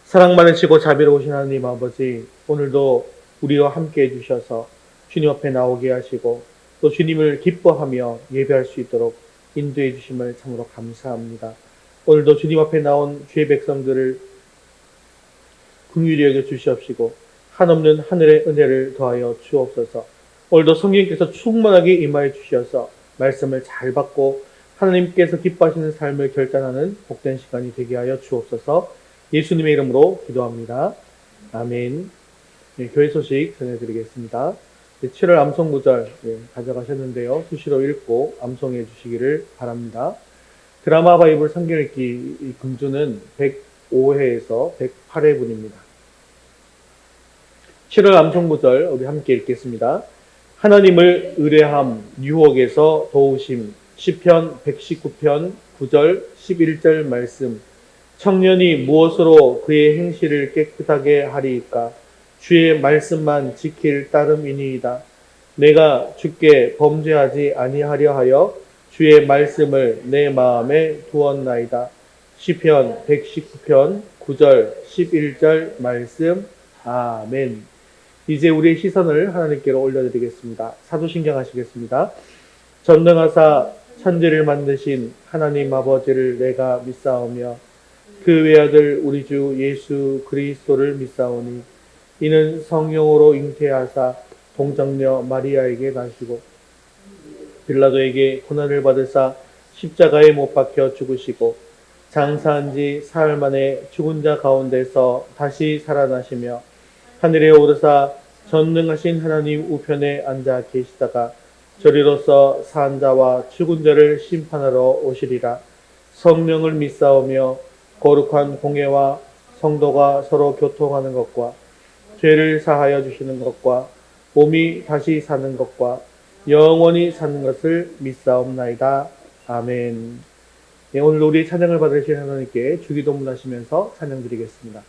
사랑 많으시고 자비로우신 하나님 아버지, 오늘도 우리와 함께 해주셔서 주님 앞에 나오게 하시고 또 주님을 기뻐하며 예배할 수 있도록 인도해 주심을 참으로 감사합니다. 오늘도 주님 앞에 나온 주의 백성들을 긍휼히 여겨 주시옵시고 한없는 하늘의 은혜를 더하여 주옵소서. 오늘도 성령께서 충만하게 임하여 주셔서 말씀을 잘 받고 하나님께서 기뻐하시는 삶을 결단하는 복된 시간이 되게 하여 주옵소서. 예수님의 이름으로 기도합니다. 아멘. 교회 소식 전해드리겠습니다. 7월 암송구절 가져가셨는데요. 수시로 읽고 암송해 주시기를 바랍니다. 드라마 바이블 성경 읽기 금주는 105회에서 108회분입니다. 7월 암송구절 우리 함께 읽겠습니다. 하나님을 의뢰함 유혹에서 도우심 시편 119편 9절 11절 말씀. 청년이 무엇으로 그의 행실을 깨끗하게 하리이까? 주의 말씀만 지킬 따름이니이다. 내가 주께 범죄하지 아니하려 하여 주의 말씀을 내 마음에 두었나이다. 시편 119편 9절 11절 말씀. 아멘. 이제 우리의 시선을 하나님께로 올려드리겠습니다. 사도신경 하시겠습니다. 전능하사 천지를 만드신 하나님 아버지를 내가 믿사오며 그 외아들 우리 주 예수 그리스도를 믿사오니 이는 성령으로 잉태하사 동정녀 마리아에게 나시고 빌라도에게 고난을 받으사 십자가에 못 박혀 죽으시고 장사한 지 사흘 만에 죽은 자 가운데서 다시 살아나시며 하늘에 오르사 전능하신 하나님 우편에 앉아 계시다가 저리로서 산 자와 죽은 자를 심판하러 오시리라. 성령을 믿사오며 거룩한 공예와 성도가 서로 교통하는 것과 죄를 사하여 주시는 것과 몸이 다시 사는 것과 영원히 사는 것을 믿사옵나이다. 아멘. 오늘 우리 찬양을 받으실 하나님께 주기도문 하시면서 찬양 드리겠습니다.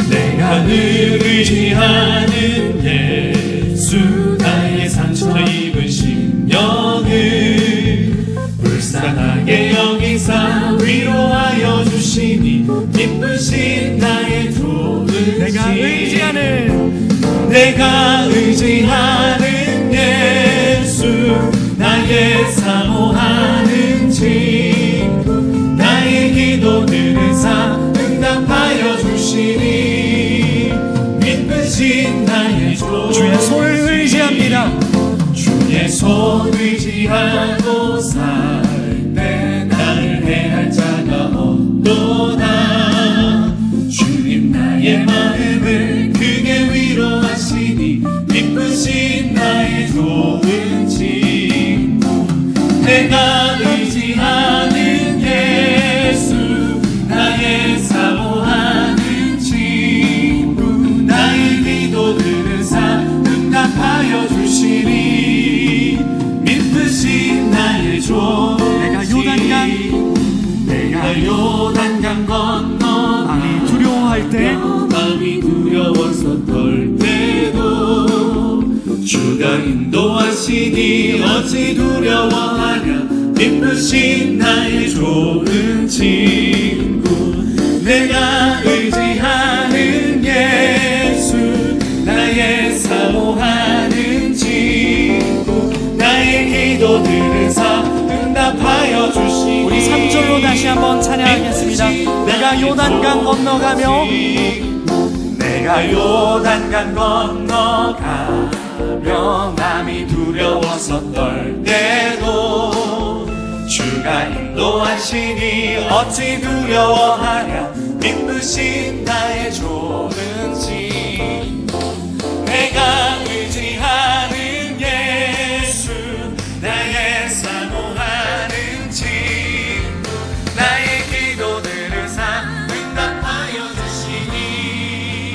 내가 늘 의지하는 예수 나의 상처 입은 심령을 불쌍하게 여기사 위로하여 주시니 기쁘신 나의 도우시 내가 의지하는 예수 나의 사모하는 주의 손 의지하고 살 때 나를 해할 자가 없도다. 주님 나의 마음을 크게 위로하시니 기쁘신 나의 좋은 친구. 내가 의지하는 예수 나의 사모하는 친구. 나의 기도 들으사 응답하여 주시니 믿으신 나의 좋은 내가 요단강 건너 마음이 두려워할 때 마음이 두려워서 떨 때도 주가 인도하시니 어찌 두려워하랴. 기쁘신 나의 좋은 친구. 내가 의지하는 예수 나의 사모하는 친구. 나의 기도 들으사 응답하여 주시니. 우리 3절로 다시 한번 찬양하겠습니다. 내가 요단강 건너가며 내가 요단강 건너가며 마음이 두려워서 떨 때도 주가 인도하시니 어찌 두려워하랴. 기쁘신 나의 좋은 친구. 내가 의지하는 예수 나의 사모하는 친구. 나의 기도 들으사 응답하여 주시니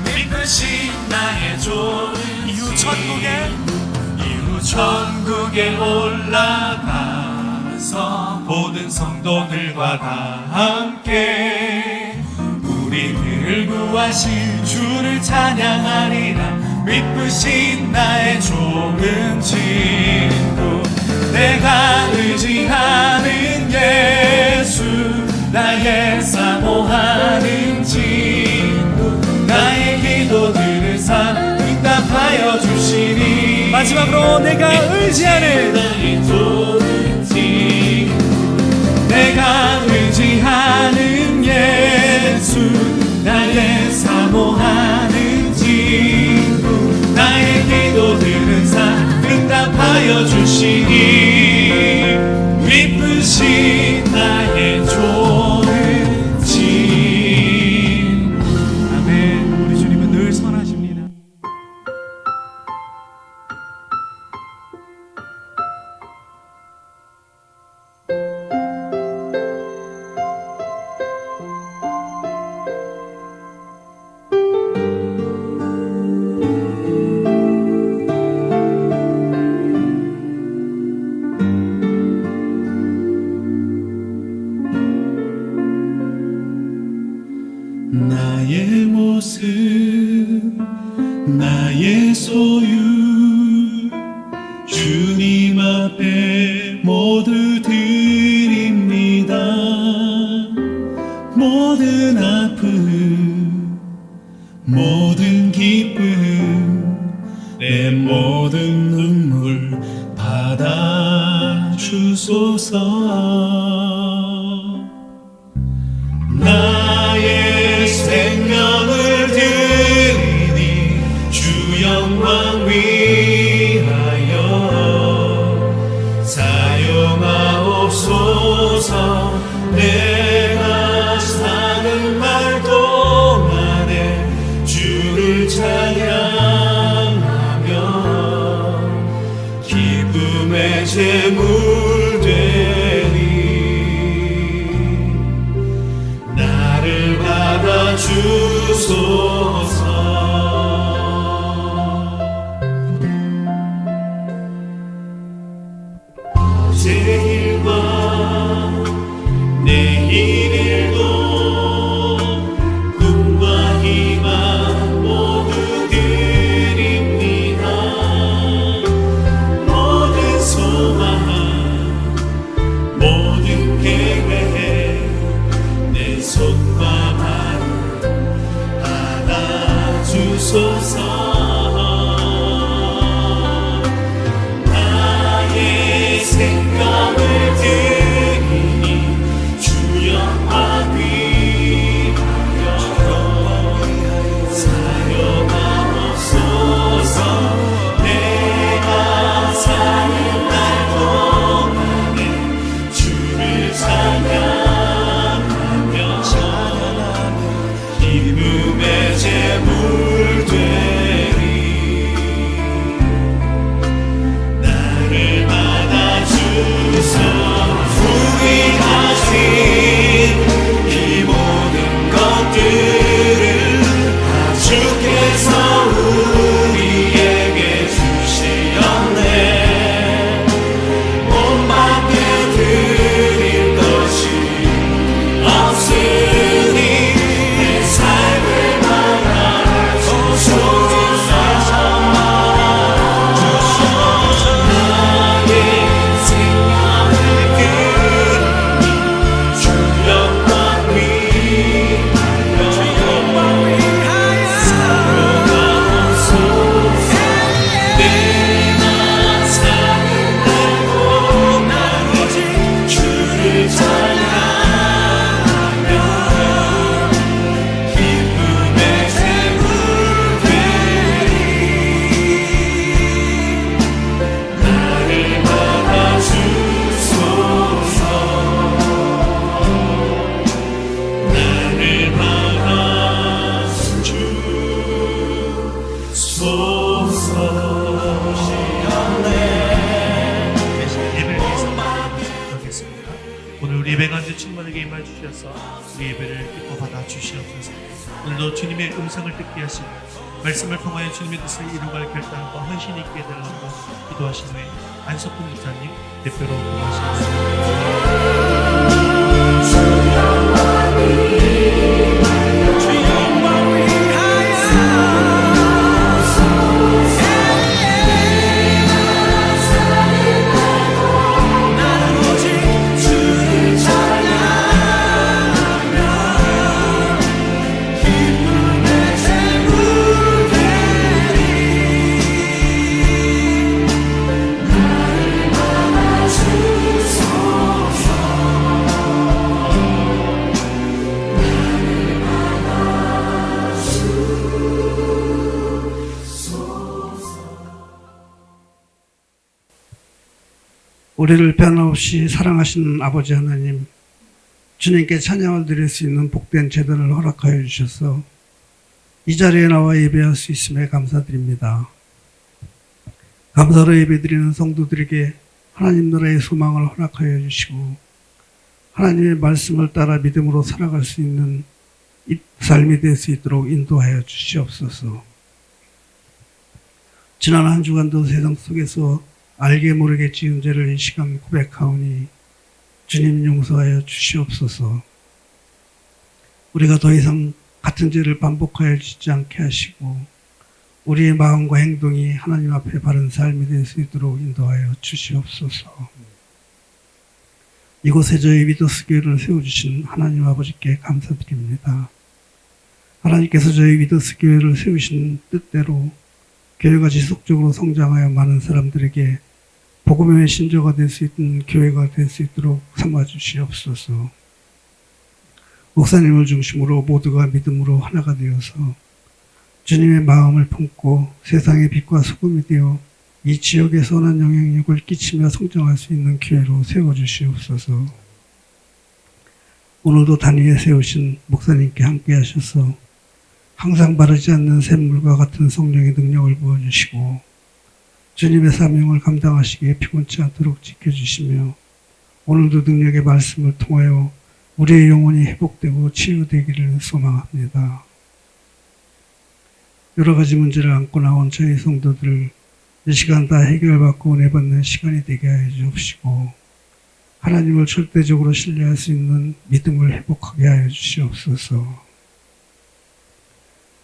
믿으신 나의 좋은 이후 천국에 올라가서 모든 성도들과 다 함께 우리를 구하신 주를 찬양하리라. 믿으신 나의 좋은 친구. 내가 의지하는 예수 나의 사모하는 친구. 나의 기도 들으사 응답하여 주시니. 마지막으로 내가 의지하는 나의 좋은 친구. 내가 의지하는 예수 나의 사모하는 친구. 나의 기도 들으사 응답하여 주시니 기쁘신 나의 좋은 친구. 아멘. 우리 주님은 늘 선하십니다. 나의 모습 나의 소유 주님 앞에 모두 드립니다. 모든 아픔 모든 기쁨 내 모든 눈물 받아 주소서. 나의 생명을 드리니 주 영광 위하여 사용하옵소서. 내가 사는 날 동안에 주를 찬양하며 기쁨의 제물 되리. 나를 받아 주소서. 어제 일과 내일 일도 꿈과 희망 모두 드립니다. 모든 소망 모든 계획 내 손과 발 받아 주소서. 나의 생명을 오늘 우리 예배 가운데 충만하게 임하 주셔서 우리 예배를 기뻐 받아 주시옵소서. 오늘도 주님의 음성을 듣게 하시고 말씀을 통하여 주님의 뜻을 이루갈 결단과 헌신이 있게 해달라고 기도하신 후에 안석훈 목사님 대표로 고하시겠습니다. 우리를 변함없이 사랑하시는 아버지 하나님, 주님께 찬양을 드릴 수 있는 복된 제단을 허락하여 주셔서 이 자리에 나와 예배할 수 있음에 감사드립니다. 감사로 예배드리는 성도들에게 하나님 나라의 소망을 허락하여 주시고 하나님의 말씀을 따라 믿음으로 살아갈 수 있는 삶이 될 수 있도록 인도하여 주시옵소서. 지난 한 주간도 세상 속에서 알게 모르게 지은 죄를 이 시간 고백하오니 주님 용서하여 주시옵소서. 우리가 더 이상 같은 죄를 반복하여 짓지 않게 하시고 우리의 마음과 행동이 하나님 앞에 바른 삶이 될 수 있도록 인도하여 주시옵소서. 이곳에 저희 위더스 교회를 세워주신 하나님 아버지께 감사드립니다. 하나님께서 저희 위더스 교회를 세우신 뜻대로 교회가 지속적으로 성장하여 많은 사람들에게 복음의 신조가 될 수 있는 교회가 될 수 있도록 삼아주시옵소서. 목사님을 중심으로 모두가 믿음으로 하나가 되어서 주님의 마음을 품고 세상의 빛과 소금이 되어 이 지역에 선한 영향력을 끼치며 성장할 수 있는 교회로 세워주시옵소서. 오늘도 단위에 세우신 목사님께 함께 하셔서 항상 바르지 않는 샘물과 같은 성령의 능력을 부어주시고 주님의 사명을 감당하시기에 피곤치 않도록 지켜주시며 오늘도 능력의 말씀을 통하여 우리의 영혼이 회복되고 치유되기를 소망합니다. 여러 가지 문제를 안고 나온 저희 성도들을 이 시간 다 해결받고 은혜 받는 시간이 되게 하여 주옵시고 하나님을 절대적으로 신뢰할 수 있는 믿음을 회복하게 하여 주시옵소서.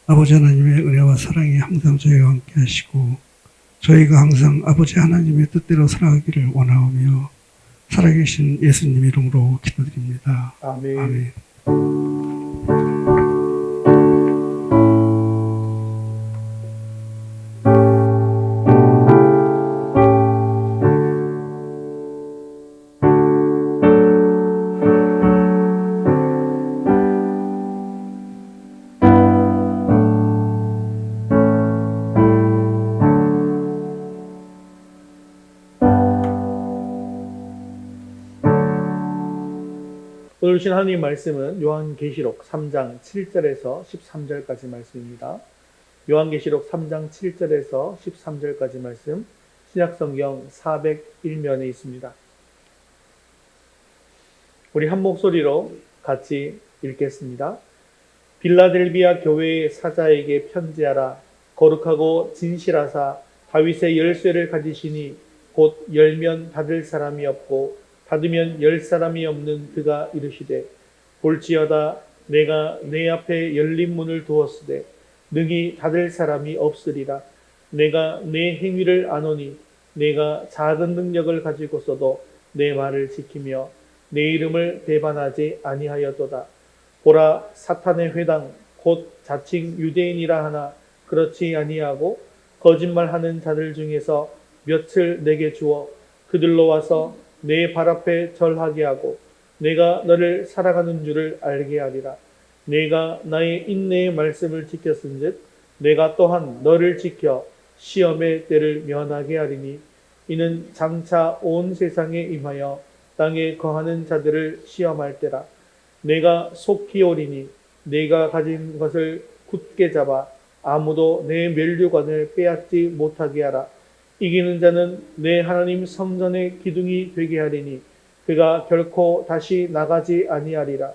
아버지 하나님의 은혜와 사랑이 항상 저희와 함께 하시고 저희가 항상 아버지 하나님의 뜻대로 살아가기를 원하오며 살아계신 예수님 이름으로 기도드립니다. 아멘. 아멘. 오늘 주신 하나님 말씀은 요한계시록 3장 7절에서 13절까지 말씀입니다. 요한계시록 3장 7절에서 13절까지 말씀, 신약성경 401면에 있습니다. 우리 한 목소리로 같이 읽겠습니다. 빌라델비아 교회의 사자에게 편지하라. 거룩하고 진실하사 다윗의 열쇠를 가지시니 곧 열면 닫을 사람이 없고 닫으면 열 사람이 없는 그가 이르시되 볼지어다 내가 내 앞에 열린 문을 두었으되 능히 닫을 사람이 없으리라. 내가 내 행위를 아노니 내가 작은 능력을 가지고서도 내 말을 지키며 내 이름을 배반하지 아니하였도다. 보라 사탄의 회당 곧 자칭 유대인이라 하나 그렇지 아니하고 거짓말하는 자들 중에서 몇을 내게 주어 그들로 와서 내 발 앞에 절하게 하고 내가 너를 사랑하는 줄을 알게 하리라. 내가 나의 인내의 말씀을 지켰은즉 내가 또한 너를 지켜 시험의 때를 면하게 하리니 이는 장차 온 세상에 임하여 땅에 거하는 자들을 시험할 때라. 내가 속히 오리니 내가 가진 것을 굳게 잡아 아무도 내 면류관을 빼앗지 못하게 하라. 이기는 자는 내 하나님 성전의 기둥이 되게 하리니 그가 결코 다시 나가지 아니하리라.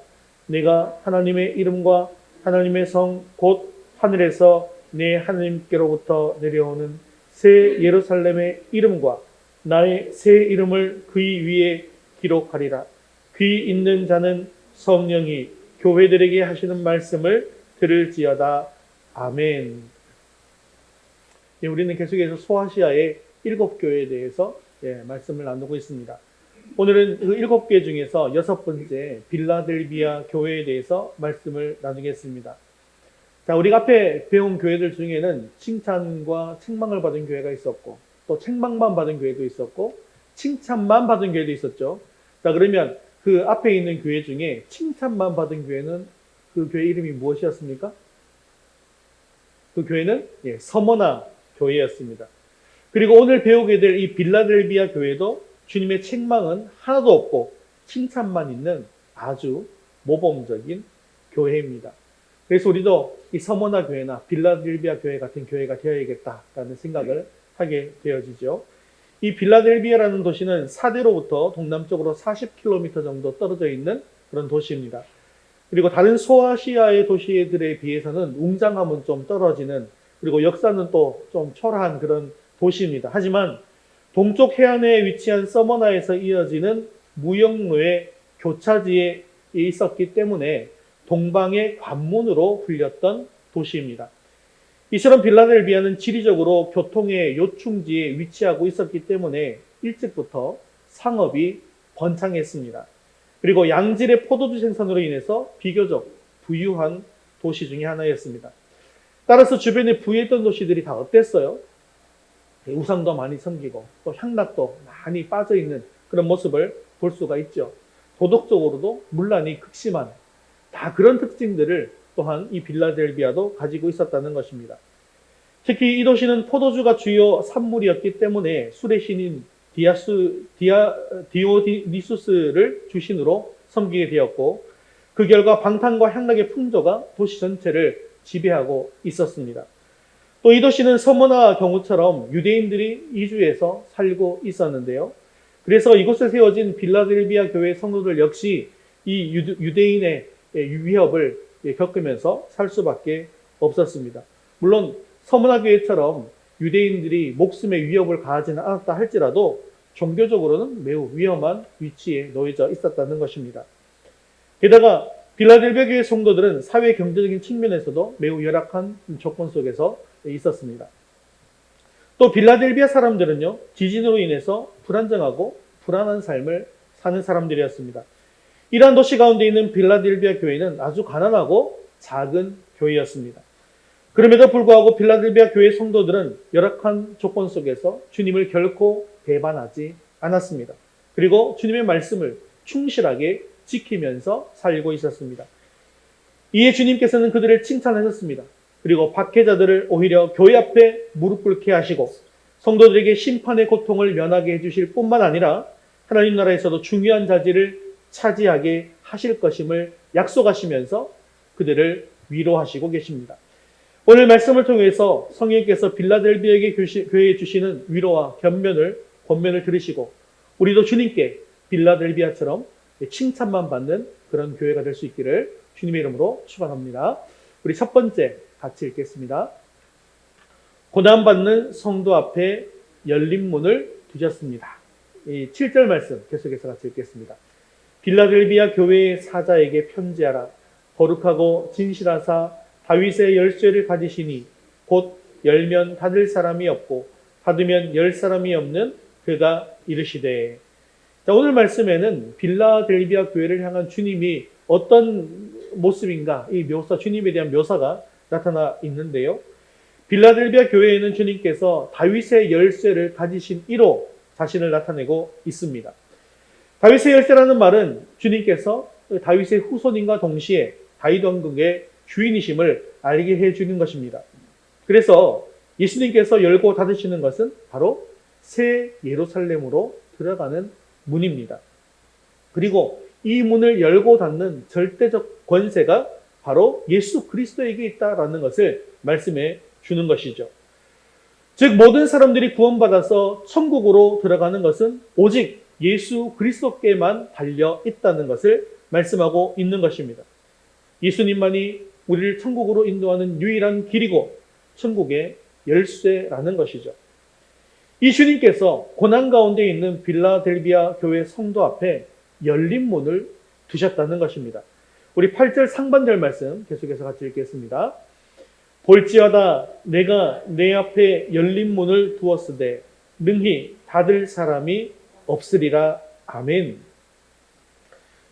내가 하나님의 이름과 하나님의 성 곧 하늘에서 내 하나님께로부터 내려오는 새 예루살렘의 이름과 나의 새 이름을 그의 위에 기록하리라. 귀 있는 자는 성령이 교회들에게 하시는 말씀을 들을지어다. 아멘. 예, 우리는 계속해서 소아시아의 7교회에 대해서 말씀을 나누고 있습니다. 오늘은 그 7개 중에서 6번째 빌라델비아 교회에 대해서 말씀을 나누겠습니다. 자, 우리가 앞에 배운 교회들 중에는 칭찬과 책망을 받은 교회가 있었고, 또 책망만 받은 교회도 있었고, 칭찬만 받은 교회도 있었죠. 자, 그러면 그 앞에 있는 교회 중에 칭찬만 받은 교회는 그 교회 이름이 무엇이었습니까? 그 교회는 서머나 교회였습니다. 그리고 오늘 배우게 될 이 빌라델비아 교회도 주님의 책망은 하나도 없고 칭찬만 있는 아주 모범적인 교회입니다. 그래서 우리도 이 서머나 교회나 빌라델비아 교회 같은 교회가 되어야겠다라는 생각을 하게 되어지죠. 이 빌라델비아라는 도시는 사대로부터 동남쪽으로 40km 정도 떨어져 있는 그런 도시입니다. 그리고 다른 소아시아의 도시들에 비해서는 웅장함은 좀 떨어지는, 그리고 역사는 또 좀 초라한 그런 도시입니다. 하지만 동쪽 해안에 위치한 서머나에서 이어지는 무역로의 교차지에 있었기 때문에 동방의 관문으로 불렸던 도시입니다. 이처럼 빌라델비아는 지리적으로 교통의 요충지에 위치하고 있었기 때문에 일찍부터 상업이 번창했습니다. 그리고 양질의 포도주 생산으로 인해서 비교적 부유한 도시 중에 하나였습니다. 따라서 주변에 부유했던 도시들이 다 어땠어요? 우상도 많이 섬기고 또 향락도 많이 빠져있는 그런 모습을 볼 수가 있죠. 도덕적으로도 문란이 극심한 다 그런 특징들을 또한 이 빌라델비아도 가지고 있었다는 것입니다. 특히 이 도시는 포도주가 주요 산물이었기 때문에 술의 신인 디오니수스를 주신으로 섬기게 되었고, 그 결과 방탕과 향락의 풍조가 도시 전체를 지배하고 있었습니다. 또 이 도시는 서머나 경우처럼 유대인들이 이주해서 살고 있었는데요. 그래서 이곳에 세워진 빌라델비아 교회 성도들 역시 이 유대인의 위협을 겪으면서 살 수밖에 없었습니다. 물론 서머나 교회처럼 유대인들이 목숨의 위협을 가하지는 않았다 할지라도 종교적으로는 매우 위험한 위치에 놓여져 있었다는 것입니다. 게다가 빌라델비아 교회 성도들은 사회 경제적인 측면에서도 매우 열악한 조건 속에서 있었습니다. 또 빌라델비아 사람들은요, 지진으로 인해서 불안정하고 불안한 삶을 사는 사람들이었습니다. 이러한 도시 가운데 있는 빌라델비아 교회는 아주 가난하고 작은 교회였습니다. 그럼에도 불구하고 빌라델비아 교회 성도들은 열악한 조건 속에서 주님을 결코 배반하지 않았습니다. 그리고 주님의 말씀을 충실하게 지키면서 살고 있었습니다. 이에 주님께서는 그들을 칭찬하셨습니다. 그리고 박해자들을 오히려 교회 앞에 무릎 꿇게 하시고 성도들에게 심판의 고통을 면하게 해주실 뿐만 아니라 하나님 나라에서도 중요한 자리를 차지하게 하실 것임을 약속하시면서 그들을 위로하시고 계십니다. 오늘 말씀을 통해서 성령께서 빌라델비아에게 교회에 주시는 위로와 권면을 들으시고 우리도 주님께 빌라델비아처럼 칭찬만 받는 그런 교회가 될 수 있기를 주님의 이름으로 축원합니다. 우리 첫 번째 같이 읽겠습니다. 고난받는 성도 앞에 열린 문을 두셨습니다. 이 7절 말씀 계속해서 같이 읽겠습니다. 빌라델비아 교회의 사자에게 편지하라. 거룩하고 진실하사 다윗의 열쇠를 가지시니 곧 열면 닫을 사람이 없고 닫으면 열 사람이 없는 그가 이르시되. 자, 오늘 말씀에는 빌라델비아 교회를 향한 주님이 어떤 모습인가, 이 묘사, 주님에 대한 묘사가 나타나 있는데요. 빌라델비아 교회에는 주님께서 다윗의 열쇠를 가지신 이로 자신을 나타내고 있습니다. 다윗의 열쇠라는 말은 주님께서 다윗의 후손인과 동시에 다윗 왕국의 주인이심을 알게 해주는 것입니다. 그래서 예수님께서 열고 닫으시는 것은 바로 새 예루살렘으로 들어가는 문입니다. 그리고 이 문을 열고 닫는 절대적 권세가 바로 예수 그리스도에게 있다라는 것을 말씀해 주는 것이죠. 즉 모든 사람들이 구원받아서 천국으로 들어가는 것은 오직 예수 그리스도께만 달려 있다는 것을 말씀하고 있는 것입니다. 예수님만이 우리를 천국으로 인도하는 유일한 길이고 천국의 열쇠라는 것이죠. 이 주님께서 고난 가운데 있는 빌라델비아 교회 성도 앞에 열린 문을 두셨다는 것입니다. 우리 8절 상반절 말씀 계속해서 같이 읽겠습니다. 볼지어다 내가 내 앞에 열린 문을 두었으되 능히 닫을 사람이 없으리라. 아멘.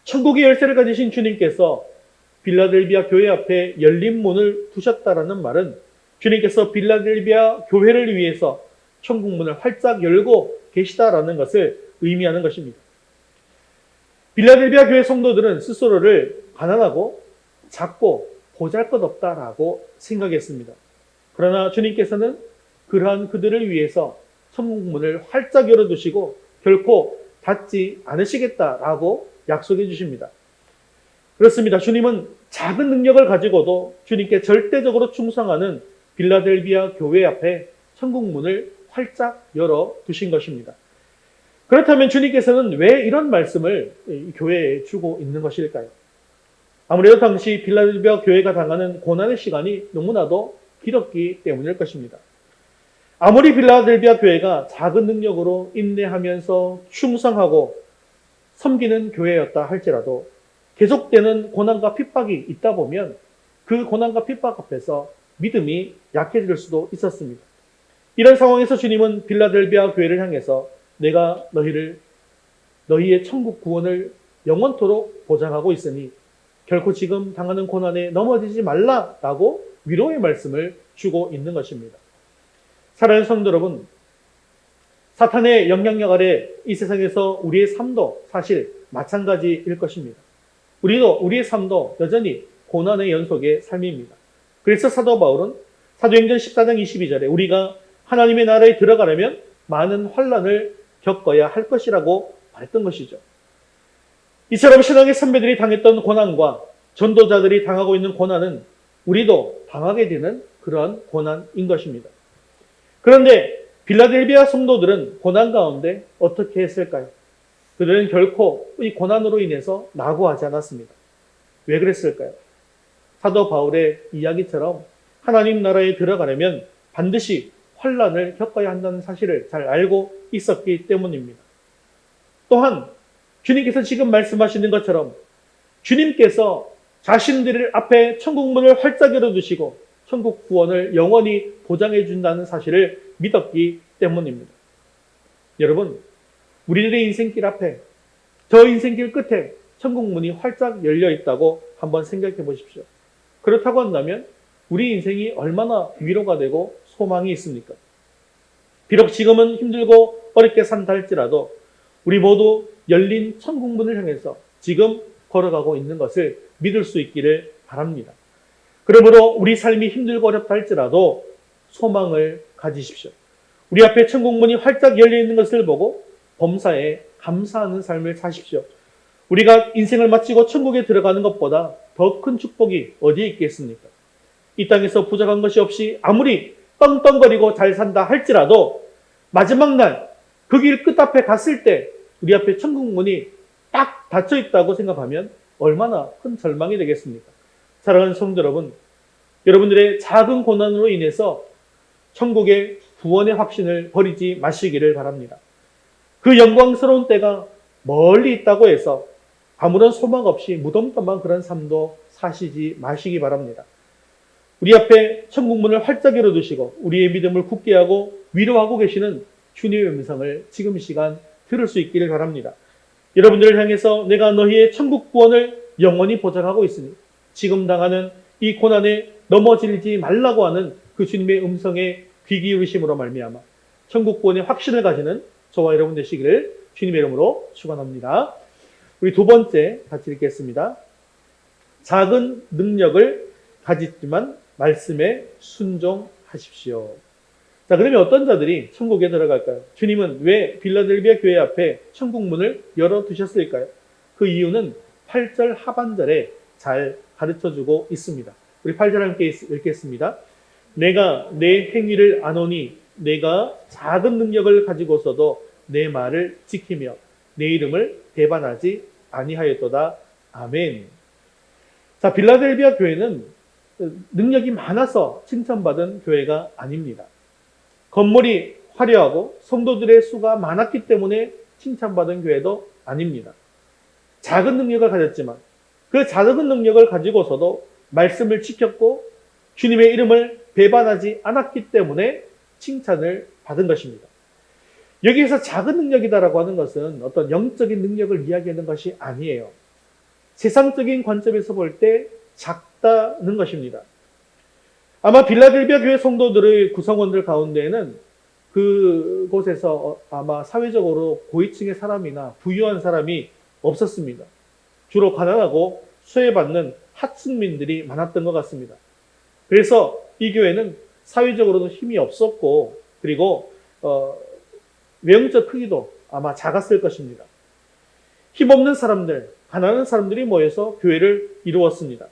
천국의 열쇠를 가지신 주님께서 빌라델비아 교회 앞에 열린 문을 두셨다라는 말은 주님께서 빌라델비아 교회를 위해서 천국 문을 활짝 열고 계시다라는 것을 의미하는 것입니다. 빌라델비아 교회 성도들은 스스로를 가난하고 작고 보잘것없다라고 생각했습니다. 그러나 주님께서는 그러한 그들을 위해서 천국 문을 활짝 열어두시고 결코 닫지 않으시겠다라고 약속해 주십니다. 그렇습니다. 주님은 작은 능력을 가지고도 주님께 절대적으로 충성하는 빌라델비아 교회 앞에 천국 문을 활짝 열어두신 것입니다. 그렇다면 주님께서는 왜 이런 말씀을 이 교회에 주고 있는 것일까요? 아무래도 당시 빌라델비아 교회가 당하는 고난의 시간이 너무나도 길었기 때문일 것입니다. 아무리 빌라델비아 교회가 작은 능력으로 인내하면서 충성하고 섬기는 교회였다 할지라도 계속되는 고난과 핍박이 있다 보면 그 고난과 핍박 앞에서 믿음이 약해질 수도 있었습니다. 이런 상황에서 주님은 빌라델비아 교회를 향해서 내가 너희의 천국 구원을 영원토록 보장하고 있으니 결코 지금 당하는 고난에 넘어지지 말라라고 위로의 말씀을 주고 있는 것입니다. 사랑하는 성도 여러분, 사탄의 영향력 아래 이 세상에서 우리의 삶도 사실 마찬가지일 것입니다. 우리의 삶도 여전히 고난의 연속의 삶입니다. 그래서 사도 바울은 사도행전 14장 22절에 우리가 하나님의 나라에 들어가려면 많은 환난을 겪어야 할 것이라고 말했던 것이죠. 이처럼 신앙의 선배들이 당했던 고난과 전도자들이 당하고 있는 고난은 우리도 당하게 되는 그러한 고난인 것입니다. 그런데 빌라델비아 성도들은 고난 가운데 어떻게 했을까요? 그들은 결코 이 고난으로 인해서 낙오하지 않았습니다. 왜 그랬을까요? 사도 바울의 이야기처럼 하나님 나라에 들어가려면 반드시 환난을 겪어야 한다는 사실을 잘 알고 있었기 때문입니다. 또한 주님께서 지금 말씀하시는 것처럼 주님께서 자신들 앞에 천국 문을 활짝 열어두시고 천국 구원을 영원히 보장해 준다는 사실을 믿었기 때문입니다. 여러분, 우리들의 인생길 앞에, 저 인생길 끝에 천국 문이 활짝 열려 있다고 한번 생각해 보십시오. 그렇다고 한다면 우리 인생이 얼마나 위로가 되고 소망이 있습니까? 비록 지금은 힘들고 어렵게 산다 할지라도 우리 모두 열린 천국 문을 향해서 지금 걸어가고 있는 것을 믿을 수 있기를 바랍니다. 그러므로 우리 삶이 힘들고 어렵다 할지라도 소망을 가지십시오. 우리 앞에 천국 문이 활짝 열려 있는 것을 보고 범사에 감사하는 삶을 사십시오. 우리가 인생을 마치고 천국에 들어가는 것보다 더 큰 축복이 어디에 있겠습니까? 이 땅에서 부족한 것이 없이 아무리 떵떵거리고 잘 산다 할지라도 마지막 날 그 길 끝 앞에 갔을 때 우리 앞에 천국 문이 딱 닫혀 있다고 생각하면 얼마나 큰 절망이 되겠습니까? 사랑하는 성도 여러분, 여러분들의 작은 고난으로 인해서 천국의 구원의 확신을 버리지 마시기를 바랍니다. 그 영광스러운 때가 멀리 있다고 해서 아무런 소망 없이 무덤덤한 그런 삶도 사시지 마시기 바랍니다. 우리 앞에 천국 문을 활짝 열어두시고 우리의 믿음을 굳게 하고 위로하고 계시는 주님의 음성을 지금 이 시간 들을 수 있기를 바랍니다. 여러분들을 향해서 내가 너희의 천국 구원을 영원히 보장하고 있으니 지금 당하는 이 고난에 넘어지지 말라고 하는 그 주님의 음성에 귀 기울이심으로 말미암아 천국 구원의 확신을 가지는 저와 여러분 되시기를 주님의 이름으로 축원합니다. 우리 두 번째 같이 읽겠습니다. 작은 능력을 가지지만 말씀에 순종하십시오. 자, 그러면 어떤 자들이 천국에 들어갈까요? 주님은 왜 빌라델비아 교회 앞에 천국 문을 열어두셨을까요? 그 이유는 8절 하반절에 잘 가르쳐주고 있습니다. 우리 8절 함께 읽겠습니다. 내가 내 행위를 아노니 내가 작은 능력을 가지고서도 내 말을 지키며 내 이름을 배반하지 아니하였도다. 아멘. 자, 빌라델비아 교회는 능력이 많아서 칭찬받은 교회가 아닙니다. 건물이 화려하고 성도들의 수가 많았기 때문에 칭찬받은 교회도 아닙니다. 작은 능력을 가졌지만 그 작은 능력을 가지고서도 말씀을 지켰고 주님의 이름을 배반하지 않았기 때문에 칭찬을 받은 것입니다. 여기에서 작은 능력이다라고 하는 것은 어떤 영적인 능력을 이야기하는 것이 아니에요. 세상적인 관점에서 볼 때 작다는 것입니다. 아마 빌라델비아 교회 성도들의 구성원들 가운데에는 그곳에서 아마 사회적으로 고위층의 사람이나 부유한 사람이 없었습니다. 주로 가난하고 수혜받는 하층민들이 많았던 것 같습니다. 그래서 이 교회는 사회적으로도 힘이 없었고 그리고 외형적 크기도 아마 작았을 것입니다. 힘없는 사람들, 가난한 사람들이 모여서 교회를 이루었습니다.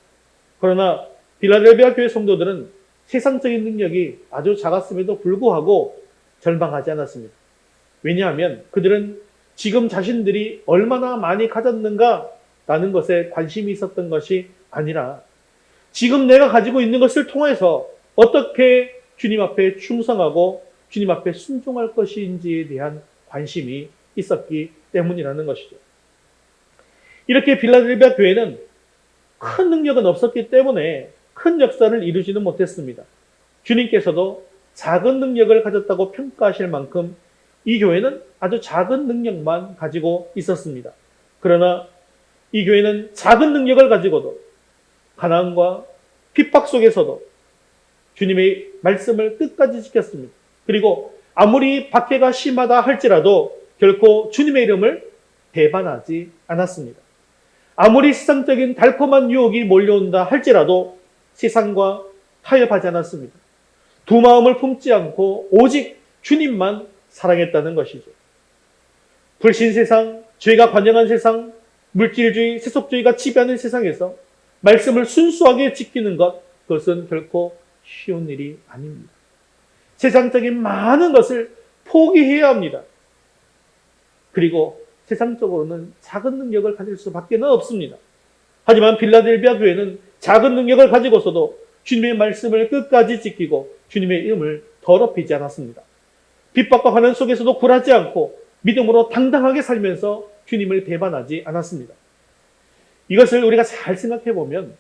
그러나 빌라델비아 교회 성도들은 세상적인 능력이 아주 작았음에도 불구하고 절망하지 않았습니다. 왜냐하면 그들은 지금 자신들이 얼마나 많이 가졌는가라는 것에 관심이 있었던 것이 아니라 지금 내가 가지고 있는 것을 통해서 어떻게 주님 앞에 충성하고 주님 앞에 순종할 것인지에 대한 관심이 있었기 때문이라는 것이죠. 이렇게 빌라델비아 교회는 큰 능력은 없었기 때문에 큰 역사를 이루지는 못했습니다. 주님께서도 작은 능력을 가졌다고 평가하실 만큼 이 교회는 아주 작은 능력만 가지고 있었습니다. 그러나 이 교회는 작은 능력을 가지고도 가난과 핍박 속에서도 주님의 말씀을 끝까지 지켰습니다. 그리고 아무리 박해가 심하다 할지라도 결코 주님의 이름을 배반하지 않았습니다. 아무리 세상적인 달콤한 유혹이 몰려온다 할지라도 세상과 타협하지 않았습니다. 두 마음을 품지 않고 오직 주님만 사랑했다는 것이죠. 불신 세상, 죄가 관영한 세상, 물질주의, 세속주의가 지배하는 세상에서 말씀을 순수하게 지키는 것, 그것은 결코 쉬운 일이 아닙니다. 세상적인 많은 것을 포기해야 합니다. 그리고 세상적으로는 작은 능력을 가질 수밖에 없습니다. 하지만 빌라델비아 교회는 작은 능력을 가지고서도 주님의 말씀을 끝까지 지키고 주님의 이름을 더럽히지 않았습니다. 핍박과 환난 속에서도 굴하지 않고 믿음으로 당당하게 살면서 주님을 배반하지 않았습니다. 이것을 우리가 잘 생각해 보면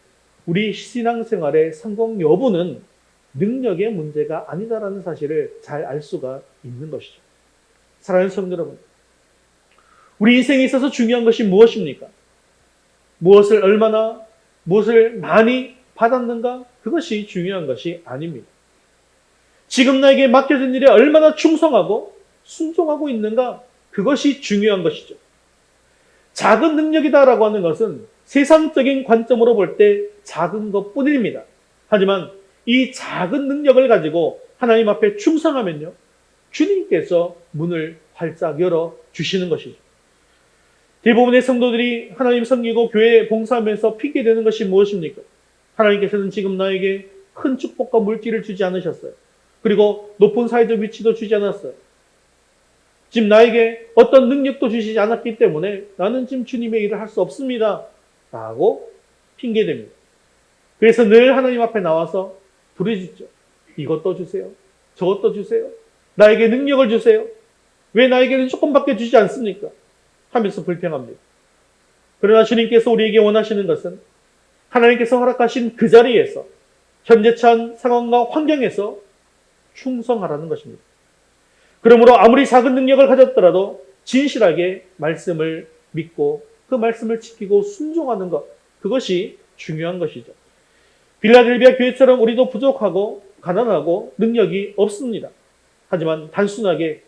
우리 신앙생활의 성공 여부는 능력의 문제가 아니다라는 사실을 잘 알 수가 있는 것이죠. 사랑하는 성도 여러분, 우리 인생에 있어서 중요한 것이 무엇입니까? 무엇을 얼마나, 무엇을 많이 받았는가? 그것이 중요한 것이 아닙니다. 지금 나에게 맡겨진 일에 얼마나 충성하고 순종하고 있는가? 그것이 중요한 것이죠. 작은 능력이다라고 하는 것은 세상적인 관점으로 볼 때 작은 것뿐입니다. 하지만 이 작은 능력을 가지고 하나님 앞에 충성하면요, 주님께서 문을 활짝 열어 주시는 것이죠. 대부분의 성도들이 하나님 섬기고 교회 봉사하면서 핑계대는 것이 무엇입니까? 하나님께서는 지금 나에게 큰 축복과 물질을 주지 않으셨어요. 그리고 높은 사회적 위치도 주지 않았어요. 지금 나에게 어떤 능력도 주시지 않았기 때문에 나는 지금 주님의 일을 할 수 없습니다. 라고 핑계댑니다. 그래서 늘 하나님 앞에 나와서 부르짖죠. 이것도 주세요. 저것도 주세요. 나에게 능력을 주세요. 왜 나에게는 조금밖에 주지 않습니까? 하면서 불평합니다. 그러나 주님께서 우리에게 원하시는 것은 하나님께서 허락하신 그 자리에서 현재 처한 상황과 환경에서 충성하라는 것입니다. 그러므로 아무리 작은 능력을 가졌더라도 진실하게 말씀을 믿고 그 말씀을 지키고 순종하는 것, 그것이 중요한 것이죠. 빌라델비아 교회처럼 우리도 부족하고 가난하고 능력이 없습니다. 하지만 단순하게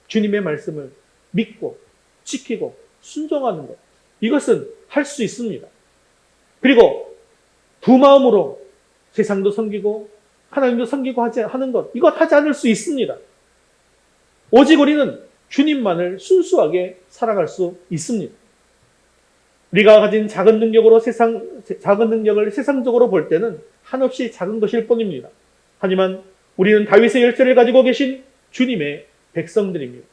주님의 말씀을 믿고 지키고 순종하는 것, 이것은 할 수 있습니다. 그리고 두 마음으로 세상도 섬기고 하나님도 섬기고 하는 것, 이것 하지 않을 수 있습니다. 오직 우리는 주님만을 순수하게 살아갈 수 있습니다. 우리가 가진 작은 능력을 세상적으로 볼 때는 한없이 작은 것일 뿐입니다. 하지만 우리는 다윗의 열쇠를 가지고 계신 주님의 백성들입니다.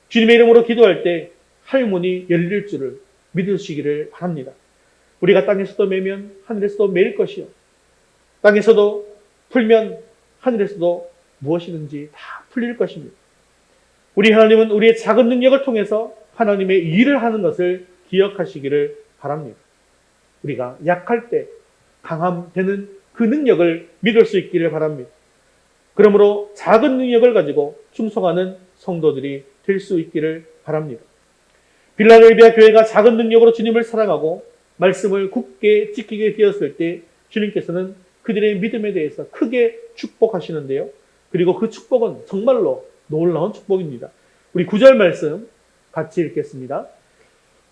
주님의 이름으로 기도할 때 하늘문이 열릴 줄을 믿으시기를 바랍니다. 우리가 땅에서도 매면 하늘에서도 매일 것이요. 땅에서도 풀면 하늘에서도 무엇이든지 다 풀릴 것입니다. 우리 하나님은 우리의 작은 능력을 통해서 하나님의 일을 하는 것을 기억하시기를 바랍니다. 우리가 약할 때 강함되는 그 능력을 믿을 수 있기를 바랍니다. 그러므로 작은 능력을 가지고 충성하는 성도들이 될 수 있기를 바랍니다. 빌라델비아 교회가 작은 능력으로 주님을 사랑하고 말씀을 굳게 지키게 되었을 때 주님께서는 그들의 믿음에 대해서 크게 축복하시는데요. 그리고 그 축복은 정말로 놀라운 축복입니다. 우리 9절 말씀 같이 읽겠습니다.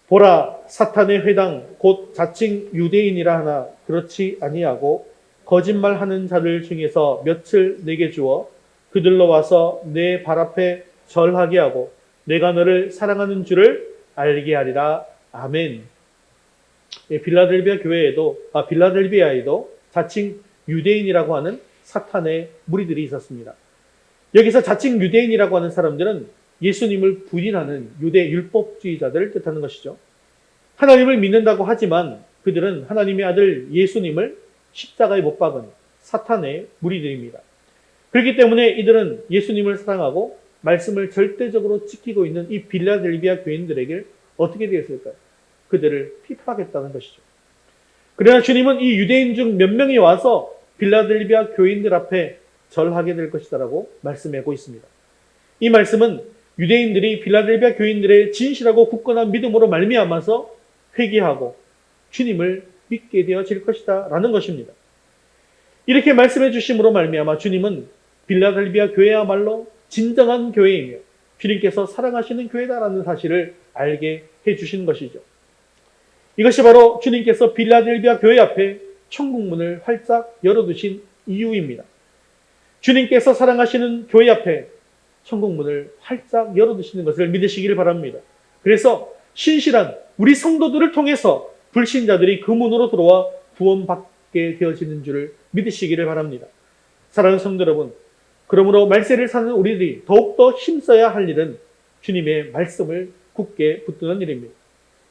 보라, 사탄의 회당 곧 자칭 유대인이라 하나 그렇지 아니하고 거짓말하는 자들 중에서 몇을 내게 주어 그들로 와서 내 발 앞에 절하게 하고 내가 너를 사랑하는 줄을 알게 하리라. 아멘. 빌라델비아에도 자칭 유대인이라고 하는 사탄의 무리들이 있었습니다. 여기서 자칭 유대인이라고 하는 사람들은 예수님을 부인하는 유대 율법주의자들을 뜻하는 것이죠. 하나님을 믿는다고 하지만 그들은 하나님의 아들 예수님을 십자가에 못 박은 사탄의 무리들입니다. 그렇기 때문에 이들은 예수님을 사랑하고 말씀을 절대적으로 지키고 있는 이 빌라델비아 교인들에게 어떻게 되었을까요? 그들을 핍박했다는 것이죠. 그러나 주님은 이 유대인 중 몇 명이 와서 빌라델비아 교인들 앞에 절하게 될 것이다라고 말씀하고 있습니다. 이 말씀은 유대인들이 빌라델비아 교인들의 진실하고 굳건한 믿음으로 말미암아서 회개하고 주님을 믿게 되어질 것이다 라는 것입니다. 이렇게 말씀해 주심으로 말미암아 주님은 빌라델비아 교회야말로 진정한 교회이며 주님께서 사랑하시는 교회다라는 사실을 알게 해주신 것이죠. 이것이 바로 주님께서 빌라델비아 교회 앞에 천국문을 활짝 열어두신 이유입니다. 주님께서 사랑하시는 교회 앞에 천국문을 활짝 열어두시는 것을 믿으시기를 바랍니다. 그래서 신실한 우리 성도들을 통해서 불신자들이 그 문으로 들어와 구원받게 되어지는 줄을 믿으시기를 바랍니다. 사랑하는 성도 여러분, 그러므로 말세를 사는 우리들이 더욱더 힘써야 할 일은 주님의 말씀을 굳게 붙드는 일입니다.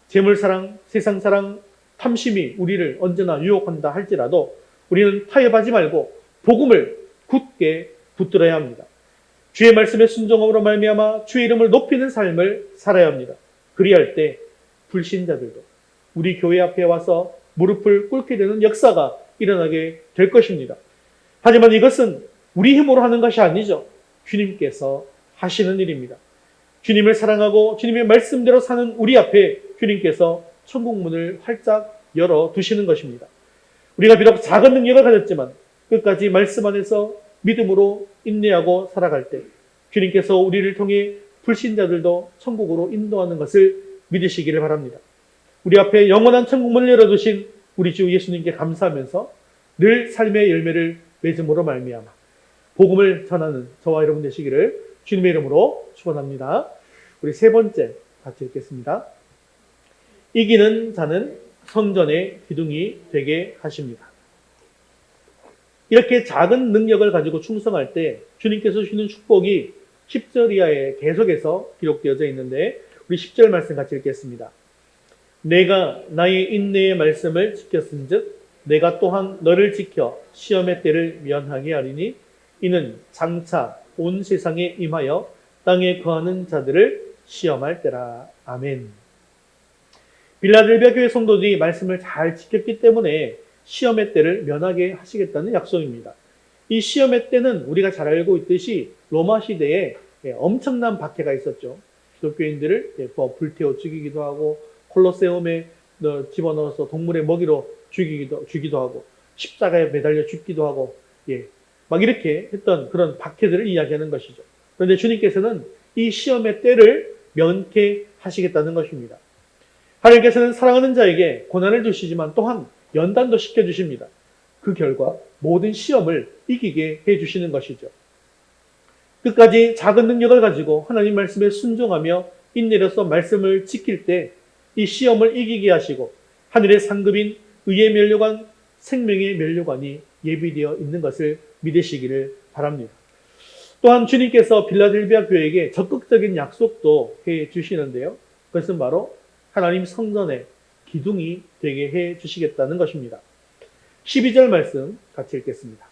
재물사랑, 세상사랑, 탐심이 우리를 언제나 유혹한다 할지라도 우리는 타협하지 말고 복음을 굳게 붙들어야 합니다. 주의 말씀의 순종함으로 말미암아 주의 이름을 높이는 삶을 살아야 합니다. 그리할 때 불신자들도 우리 교회 앞에 와서 무릎을 꿇게 되는 역사가 일어나게 될 것입니다. 하지만 이것은 우리 힘으로 하는 것이 아니죠. 주님께서 하시는 일입니다. 주님을 사랑하고 주님의 말씀대로 사는 우리 앞에 주님께서 천국문을 활짝 열어두시는 것입니다. 우리가 비록 작은 능력을 가졌지만 끝까지 말씀 안에서 믿음으로 인내하고 살아갈 때 주님께서 우리를 통해 불신자들도 천국으로 인도하는 것을 믿으시기를 바랍니다. 우리 앞에 영원한 천국문을 열어두신 우리 주 예수님께 감사하면서 늘 삶의 열매를 맺음으로 말미암아 복음을 전하는 저와 여러분 되시기를 주님의 이름으로 축원합니다. 우리 세 번째 같이 읽겠습니다. 이기는 자는 성전의 기둥이 되게 하십니다. 이렇게 작은 능력을 가지고 충성할 때 주님께서 주시는 축복이 10절 이하에 계속해서 기록되어져 있는데 우리 10절 말씀 같이 읽겠습니다. 내가 나의 인내의 말씀을 지켰은즉 내가 또한 너를 지켜 시험의 때를 면하게 하리니 이는 장차 온 세상에 임하여 땅에 거하는 자들을 시험할 때라. 아멘. 빌라델비아 교회 성도들이 말씀을 잘 지켰기 때문에 시험의 때를 면하게 하시겠다는 약속입니다. 이 시험의 때는 우리가 잘 알고 있듯이 로마 시대에 엄청난 박해가 있었죠. 기독교인들을 불태워 죽이기도 하고 콜로세움에 집어넣어서 동물의 먹이로 죽이기도 하고 십자가에 매달려 죽기도 하고 막 이렇게 했던 그런 박해들을 이야기하는 것이죠. 그런데 주님께서는 이 시험의 때를 면케 하시겠다는 것입니다. 하나님께서는 사랑하는 자에게 고난을 주시지만 또한 연단도 시켜주십니다. 그 결과 모든 시험을 이기게 해주시는 것이죠. 끝까지 작은 능력을 가지고 하나님 말씀에 순종하며 인내로서 말씀을 지킬 때 이 시험을 이기게 하시고 하늘의 상급인 의의 면류관, 생명의 면류관이 예비되어 있는 것을 믿으시기를 바랍니다. 또한 주님께서 빌라델비아 교회에게 적극적인 약속도 해 주시는데요. 그것은 바로 하나님 성전의 기둥이 되게 해 주시겠다는 것입니다. 12절 말씀 같이 읽겠습니다.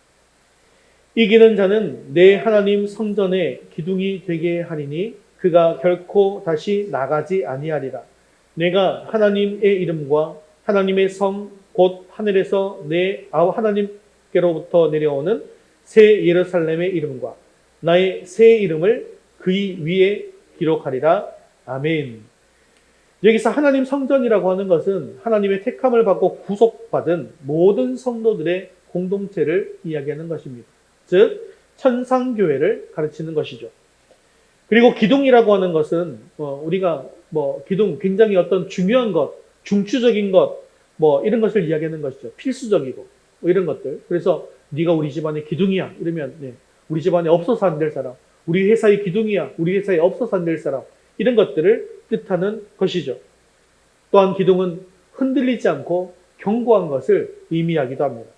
이기는 자는 내 하나님 성전의 기둥이 되게 하리니 그가 결코 다시 나가지 아니하리라. 내가 하나님의 이름과 하나님의 성 곧 하늘에서 내 하나님께로부터 내려오는 새 예루살렘의 이름과 나의 새 이름을 그의 위에 기록하리라. 아멘. 여기서 하나님 성전이라고 하는 것은 하나님의 택함을 받고 구속받은 모든 성도들의 공동체를 이야기하는 것입니다. 즉 천상교회를 가르치는 것이죠. 그리고 기둥이라고 하는 것은 우리가 기둥 굉장히 어떤 중요한 것, 중추적인 것 이런 것을 이야기하는 것이죠. 필수적이고 이런 것들. 그래서 네가 우리 집안의 기둥이야 이러면 우리 집안에 없어서 안 될 사람, 우리 회사의 기둥이야, 우리 회사에 없어서 안 될 사람, 이런 것들을 뜻하는 것이죠. 또한 기둥은 흔들리지 않고 견고한 것을 의미하기도 합니다.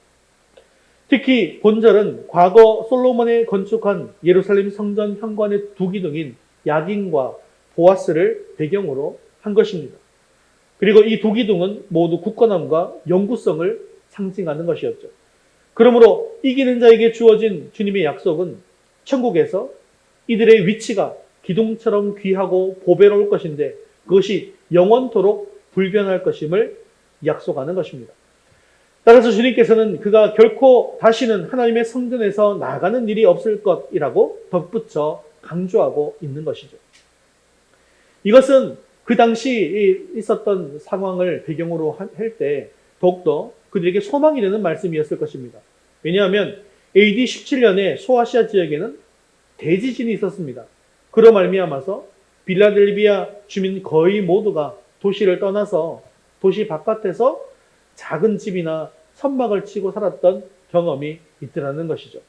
특히 본절은 과거 솔로몬이 건축한 예루살렘 성전 현관의 두 기둥인 야긴과 보아스를 배경으로 한 것입니다. 그리고 이 두 기둥은 모두 굳건함과 영구성을 상징하는 것이었죠. 그러므로 이기는 자에게 주어진 주님의 약속은 천국에서 이들의 위치가 기둥처럼 귀하고 보배로울 것인데 그것이 영원토록 불변할 것임을 약속하는 것입니다. 따라서 주님께서는 그가 결코 다시는 하나님의 성전에서 나가는 일이 없을 것이라고 덧붙여 강조하고 있는 것이죠. 이것은 그 당시 있었던 상황을 배경으로 할 때 더욱더 그들에게 소망이 되는 말씀이었을 것입니다. 왜냐하면 AD 17년에 소아시아 지역에는 대지진이 있었습니다. 그로 말미암아서 빌라델비아 주민 거의 모두가 도시를 떠나서 도시 바깥에서 작은 집이나 선막을 치고 살았던 경험이 있더라는 것이죠.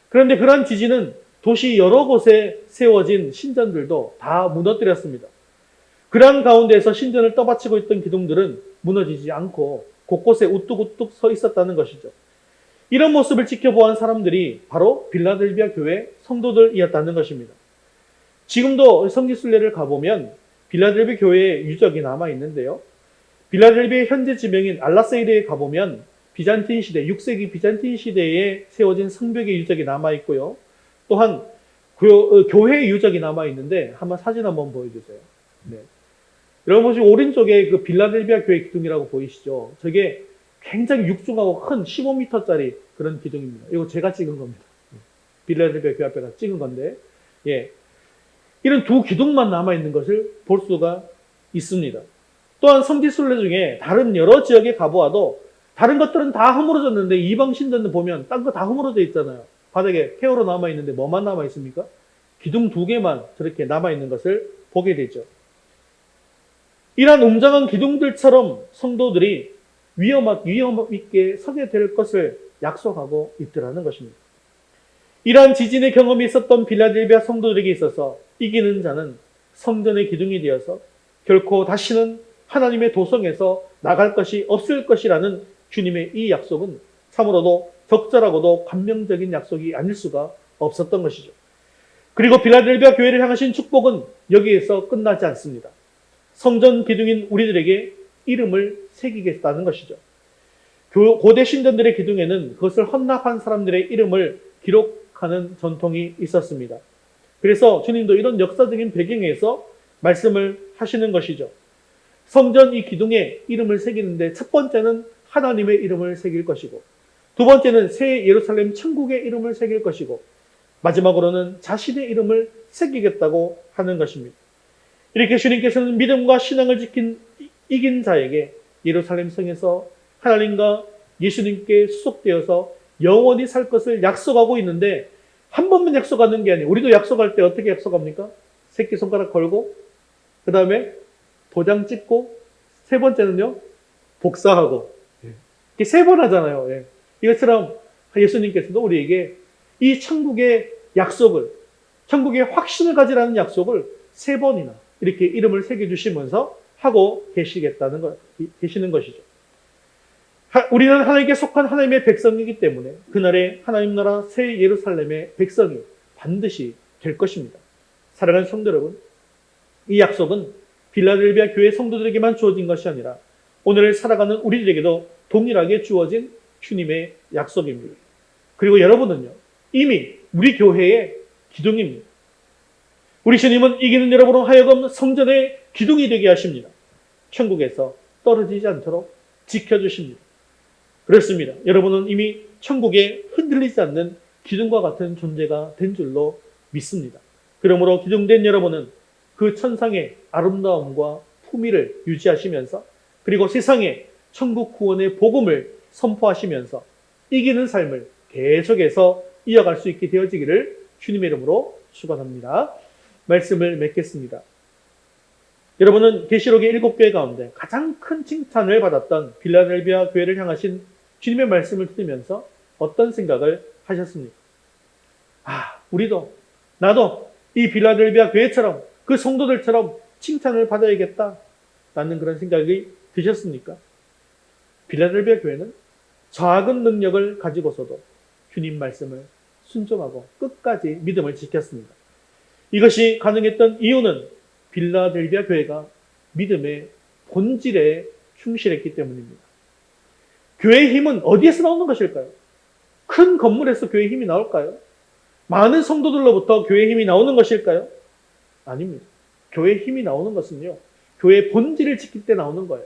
그런데 그러한 지진은 도시 여러 곳에 세워진 신전들도 다 무너뜨렸습니다. 그러한 가운데에서 신전을 떠받치고 있던 기둥들은 무너지지 않고 곳곳에 우뚝우뚝 서 있었다는 것이죠. 이런 모습을 지켜보았던 사람들이 바로 빌라델비아 교회 성도들이었다는 것입니다. 지금도 성지순례를 가보면 빌라델비아 교회의 유적이 남아있는데요. 빌라델비아 현재 지명인 알라세이르에 가보면 비잔틴 시대, 6세기 비잔틴 시대에 세워진 성벽의 유적이 남아있고요. 또한 교회의 유적이 남아있는데 한번 사진 한번 보여주세요. 네. 여러분 보시면 오른쪽에 그 빌라델비아 교회 기둥이라고 보이시죠? 저게 굉장히 육중하고 큰 15m짜리 그런 기둥입니다. 이거 제가 찍은 겁니다. 빌라델비아 교회 앞에다 찍은 건데, 이런 두 기둥만 남아있는 것을 볼 수가 있습니다. 또한 성지순례 중에 다른 여러 지역에 가보아도 다른 것들은 다 허물어졌는데 이방 신전을 보면 딴 거 다 허물어져 있잖아요. 바닥에 폐허로 남아있는데 뭐만 남아있습니까? 기둥 두 개만 저렇게 남아있는 것을 보게 되죠. 이러한 웅장한 기둥들처럼 성도들이 위험 있게 서게 될 것을 약속하고 있더라는 것입니다. 이러한 지진의 경험이 있었던 빌라델비아 성도들에게 있어서 이기는 자는 성전의 기둥이 되어서 결코 다시는 하나님의 도성에서 나갈 것이 없을 것이라는 주님의 이 약속은 참으로도 적절하고도 감명적인 약속이 아닐 수가 없었던 것이죠. 그리고 빌라델비아 교회를 향하신 축복은 여기에서 끝나지 않습니다. 성전 기둥인 우리들에게 이름을 새기겠다는 것이죠. 고대 신전들의 기둥에는 그것을 헌납한 사람들의 이름을 기록하는 전통이 있었습니다. 그래서 주님도 이런 역사적인 배경에서 말씀을 하시는 것이죠. 성전 이 기둥에 이름을 새기는데 첫 번째는 하나님의 이름을 새길 것이고 두 번째는 새 예루살렘 천국의 이름을 새길 것이고 마지막으로는 자신의 이름을 새기겠다고 하는 것입니다. 이렇게 주님께서는 믿음과 신앙을 이긴 자에게 예루살렘 성에서 하나님과 예수님께 수속되어서 영원히 살 것을 약속하고 있는데 한 번만 약속하는 게 아니에요. 우리도 약속할 때 어떻게 약속합니까? 새끼손가락 걸고 그 다음에 도장 찍고 세 번째는요 복사하고 이렇게 세 번 하잖아요. 이것처럼 예수님께서도 우리에게 이 천국의 약속을 천국의 확신을 가지라는 약속을 세 번이나 이렇게 이름을 새겨주시면서 하고 계시는 것이죠. 우리는 하나님께 속한 하나님의 백성이기 때문에 그날에 하나님 나라 새 예루살렘의 백성이 반드시 될 것입니다. 사랑하는 성도 여러분, 이 약속은 빌라델비아 교회 성도들에게만 주어진 것이 아니라 오늘 살아가는 우리들에게도 동일하게 주어진 주님의 약속입니다. 그리고 여러분은요, 이미 우리 교회의 기둥입니다. 우리 주님은 이기는 여러분으로 하여금 성전의 기둥이 되게 하십니다. 천국에서 떨어지지 않도록 지켜주십니다. 그렇습니다. 여러분은 이미 천국에 흔들리지 않는 기둥과 같은 존재가 된 줄로 믿습니다. 그러므로 기둥된 여러분은 그 천상의 아름다움과 품위를 유지하시면서 그리고 세상에 천국 구원의 복음을 선포하시면서 이기는 삶을 계속해서 이어갈 수 있게 되어지기를 주님의 이름으로 축원합니다. 말씀을 맺겠습니다. 여러분은 계시록의 7교회 가운데 가장 큰 칭찬을 받았던 빌라델비아 교회를 향하신 주님의 말씀을 들으면서 어떤 생각을 하셨습니까? 우리도 나도 이 빌라델비아 교회처럼 그 성도들처럼 칭찬을 받아야겠다 라는 그런 생각이 드셨습니까? 빌라델비아 교회는 작은 능력을 가지고서도 주님 말씀을 순종하고 끝까지 믿음을 지켰습니다. 이것이 가능했던 이유는 빌라델비아 교회가 믿음의 본질에 충실했기 때문입니다. 교회의 힘은 어디에서 나오는 것일까요? 큰 건물에서 교회의 힘이 나올까요? 많은 성도들로부터 교회의 힘이 나오는 것일까요? 아닙니다. 교회의 힘이 나오는 것은요, 교회의 본질을 지킬 때 나오는 거예요.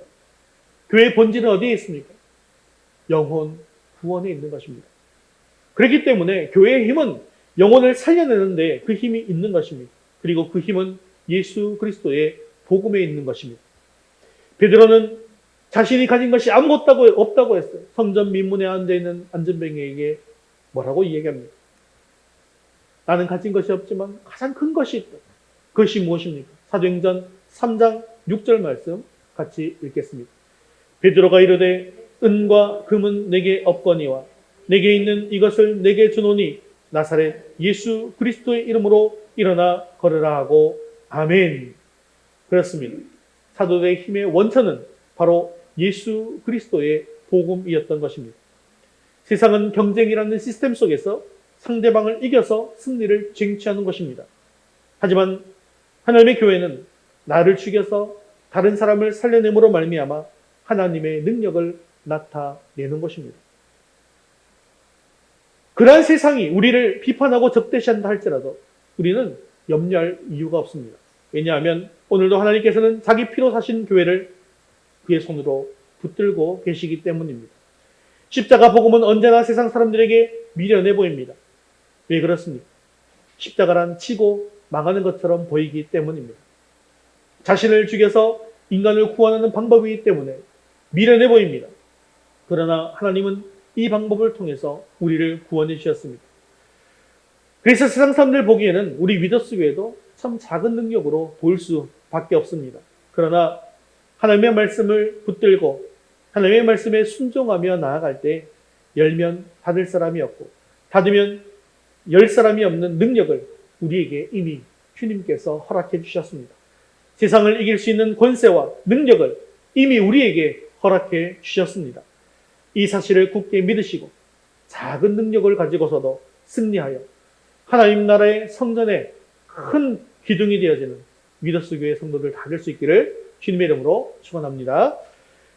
교회의 본질은 어디에 있습니까? 영혼, 구원에 있는 것입니다. 그렇기 때문에 교회의 힘은 영혼을 살려내는데 그 힘이 있는 것입니다. 그리고 그 힘은 예수 그리스도의 복음에 있는 것입니다. 베드로는 자신이 가진 것이 아무것도 없다고 했어요. 성전 민문에 앉아있는 안전뱅이에게 뭐라고 이야기합니까? 나는 가진 것이 없지만 가장 큰 것이 있다. 그것이 무엇입니까? 사도행전 3장 6절 말씀 같이 읽겠습니다. 베드로가 이르되 은과 금은 내게 없거니와 내게 있는 이것을 내게 주노니 나사렛 예수 그리스도의 이름으로 일어나 걸으라 하고 아멘. 그렇습니다. 사도들의 힘의 원천은 바로 예수 그리스도의 복음이었던 것입니다. 세상은 경쟁이라는 시스템 속에서 상대방을 이겨서 승리를 쟁취하는 것입니다. 하지만 하나님의 교회는 나를 죽여서 다른 사람을 살려냄으로 말미암아 하나님의 능력을 나타내는 것입니다. 그러한 세상이 우리를 비판하고 적대시한다 할지라도 우리는 염려할 이유가 없습니다. 왜냐하면 오늘도 하나님께서는 자기 피로 사신 교회를 그의 손으로 붙들고 계시기 때문입니다. 십자가 복음은 언제나 세상 사람들에게 미련해 보입니다. 왜 그렇습니까? 십자가란 치고 망하는 것처럼 보이기 때문입니다. 자신을 죽여서 인간을 구원하는 방법이기 때문에 미련해 보입니다. 그러나 하나님은 이 방법을 통해서 우리를 구원해 주셨습니다. 그래서 세상 사람들 보기에는 우리 위더스 교회도 참 작은 능력으로 보일 수밖에 없습니다. 그러나 하나님의 말씀을 붙들고 하나님의 말씀에 순종하며 나아갈 때 열면 닫을 사람이 없고 닫으면 열 사람이 없는 능력을 우리에게 이미 주님께서 허락해 주셨습니다. 세상을 이길 수 있는 권세와 능력을 이미 우리에게 허락해 주셨습니다. 이 사실을 굳게 믿으시고 작은 능력을 가지고서도 승리하여 하나님 나라의 성전에 큰 기둥이 되어지는 위더스 교회 성도들 다 될 수 있기를 주님의 이름으로 축원합니다.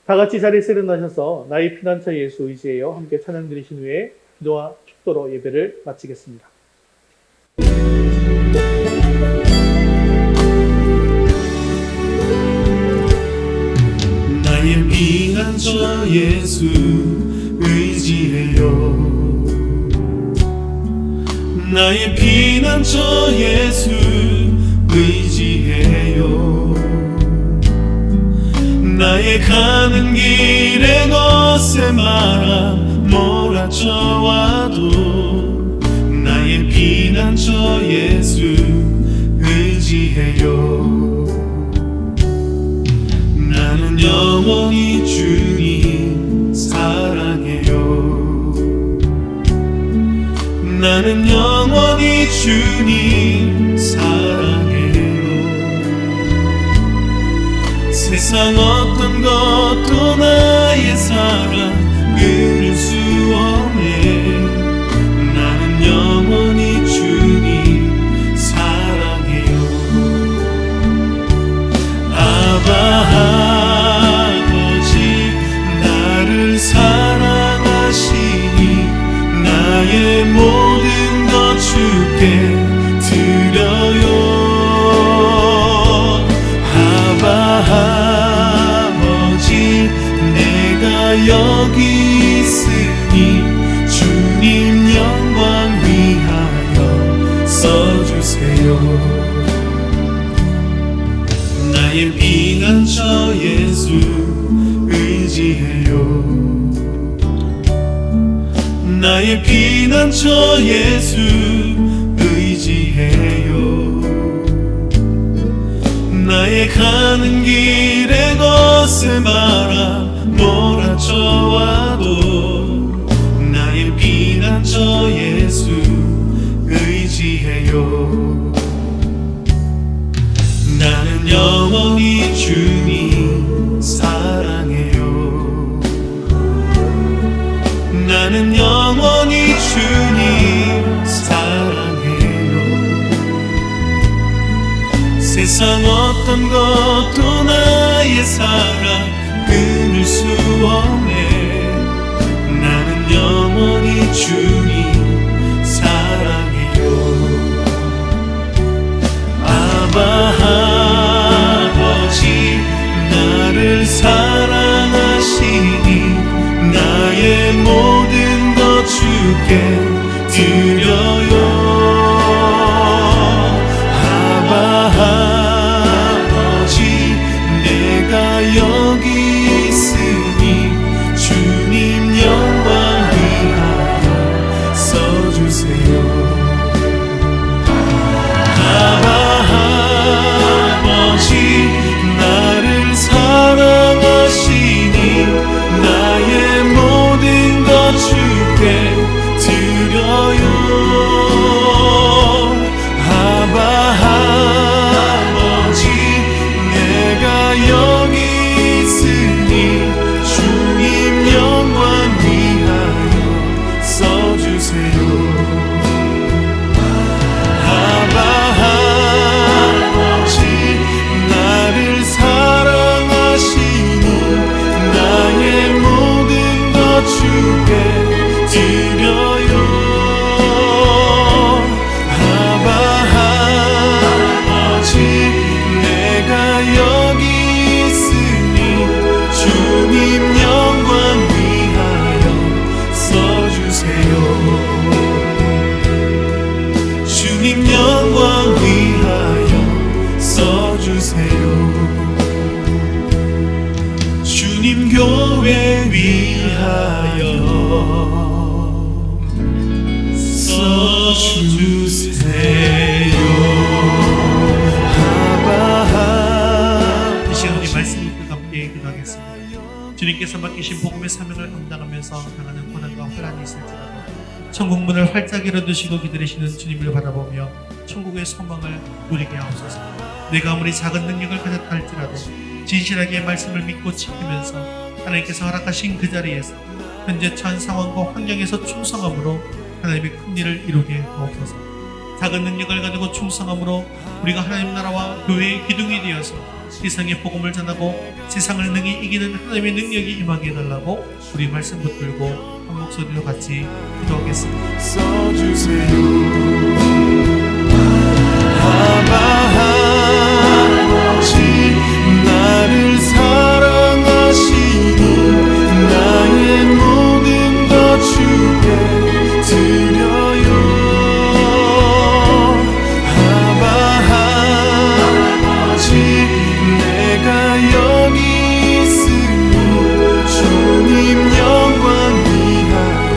다 같이 자리에서 일어나셔서 나의 피난처 예수 의지하여 함께 찬양 드리신 후에 기도와 축도로 예배를 마치겠습니다. 나의 피난처 예수 의지해요. 나의 피난처 예수 의지해요. 나의 가는 길에 거센 바람 몰아쳐와도 나의 피난처 예수 의지해요. 나는 영원히 주님 사랑해요. 나는 영원히 주님 사랑해요. 세상 어떤 것도 나의 사랑 끊을 수 없네. 나는 영원히 주님 여기 있으니 주님 영광 위하여 써주세요. 나의 피난처 예수 의지해요. 나의 피난처 예수 의지해요. 나의 가는 길에 거센 바람 몰아쳐와도 나의 피난처 예수 의지해요. 나는 영원히 주님 사랑해요. 나는 영원히 주님 사랑해요. 세상 어떤 것도 나의 사랑 끊을 수 없네. 나는 영원히 주님 사랑해요. 아바 아버지 나를 사랑하시니 나의 모든 것 주께 드려요. 아바 아버지 내가 여기 있으니 주님 영광 위하여 써주세요. 아바 아버지 나를 사랑하시니 나의 모든 것 주께 드려요. 아바 아버지 내가 여기 있으니 주님 영광 위하여 써주세요. 아바 아버지 나를 사랑하시니 나의 모든 것 주께 드려요. 아바 아버지 내가 여기 있으니 주님 영광 위하여 써주세요. 주님 영광 위하여 써주세요. 주님 교회 위하여 써주세요. 이 시간 우리 말씀 듣고 함께 기도하겠습니다. 주님께서 맡기신 복음의 사명을 감당하면서 당하는 고난과 혼란이 있을지라도 천국 문을 활짝 열어두시고 기다리시는 주님을 바라보며 천국의 소망을 누리게 하옵소서. 내가 아무리 작은 능력을 가졌다 할지라도 진실하게 말씀을 믿고 지키면서 하나님께서 허락하신 그 자리에서 현재 처한 상황과 환경에서 충성함으로 하나님의 큰 일을 이루게 하옵소서. 작은 능력을 가지고 충성함으로 우리가 하나님 나라와 교회의 기둥이 되어서 세상의 복음을 전하고 세상을 능히 이기는 하나님의 능력이 임하게 해달라고 우리 말씀 붙들고 한 목소리로 같이 기도하겠습니다. 써주세요. 아바 아버지 나를 사랑하시니 나의 모든 것 주께 드려요. 아바 아버지 내가 여기 있으니 주님 영광 위하여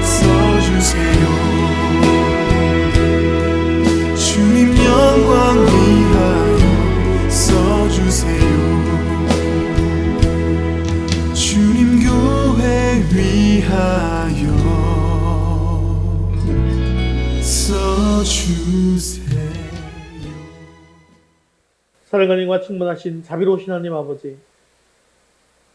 써주세요. 주님 영광 위하여 써주세요. 주님 교회 위하여 써주세요. 사랑하님과 충만하신 자비로우신 하나님 아버지,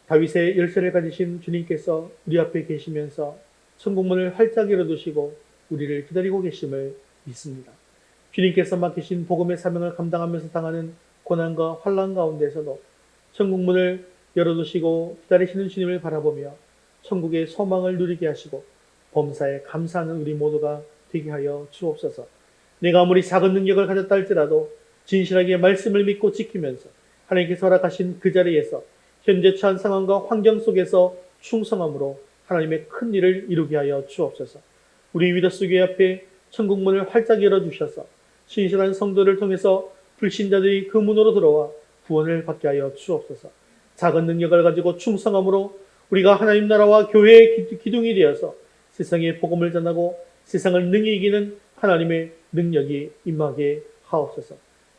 다윗의 열쇠를 가지신 주님께서 우리 앞에 계시면서 천국문을 활짝 열어두시고 우리를 기다리고 계심을 믿습니다. 주님께서 맡기신 복음의 사명을 감당하면서 당하는 고난과 환난 가운데서도 천국문을 열어두시고 기다리시는 주님을 바라보며 천국의 소망을 누리게 하시고 범사에 감사하는 우리 모두가 되게 하여 주옵소서. 내가 아무리 작은 능력을 가졌다 할지라도 진실하게 말씀을 믿고 지키면서 하나님께서 허락하신 그 자리에서 현재 처한 상황과 환경 속에서 충성함으로 하나님의 큰 일을 이루게 하여 주옵소서. 우리 위더스 교회 앞에 천국문을 활짝 열어주셔서 신실한 성도를 통해서 불신자들이 그 문으로 들어와 구원을 받게 하여 주옵소서. 작은 능력을 가지고 충성함으로 우리가 하나님 나라와 교회의 기둥이 되어서 세상에 복음을 전하고 세상을 능히 이기는 하나님의 능력이 임하게 하옵소서.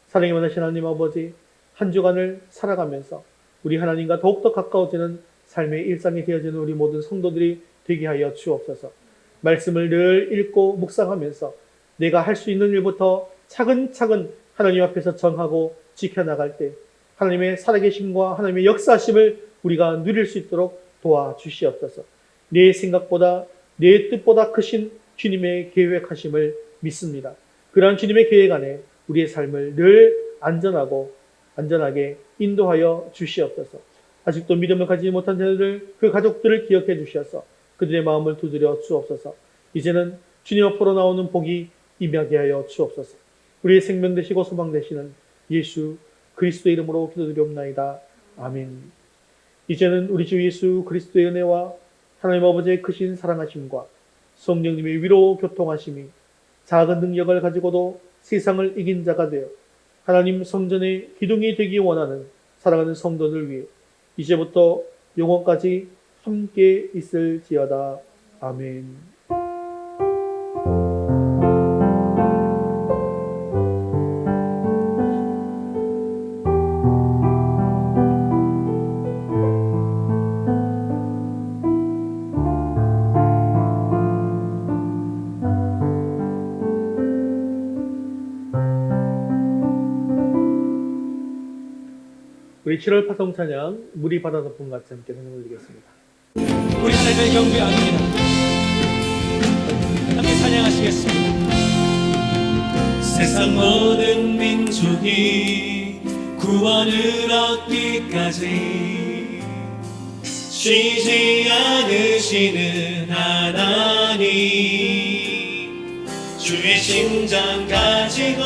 사랑이 많으신 하나님 아버지, 한 주간을 살아가면서 우리 하나님과 더욱더 가까워지는 삶의 일상이 되어지는 우리 모든 성도들이 되게 하여 주옵소서. 말씀을 늘 읽고 묵상하면서 내가 할 수 있는 일부터 차근차근 하나님 앞에서 정하고 지켜나갈 때 하나님의 살아계심과 하나님의 역사하심을 우리가 누릴 수 있도록 도와주시옵소서. 내 생각보다 내 뜻보다 크신 주님의 계획하심을 믿습니다. 그러한 주님의 계획 안에 우리의 삶을 늘 안전하게 인도하여 주시옵소서. 아직도 믿음을 가지지 못한 자들, 그 가족들을 기억해 주셔서 그들의 마음을 두드려 주옵소서. 이제는 주님 앞으로 나오는 복이 임하게 하여 주옵소서. 우리의 생명 되시고 소망 되시는 예수 그리스도의 이름으로 기도드리옵나이다. 아멘. 이제는 우리 주 예수 그리스도의 은혜와 하나님 아버지의 크신 사랑하심과 성령님의 위로 교통하심이 작은 능력을 가지고도 세상을 이긴 자가 되어 하나님 성전의 기둥이 되기 원하는 사랑하는 성도들 위해 이제부터 영원까지 함께 있을지어다. 아멘. 우리 7월 파송 찬양 물이 바다 덮은 같이 함께 찬양 올리겠습니다. 우리 하나님의 경배합니다. 함께 찬양하시겠습니다. 세상 모든 민족이 구원을 얻기까지 쉬지 않으시는 하나님, 주의 심장 가지고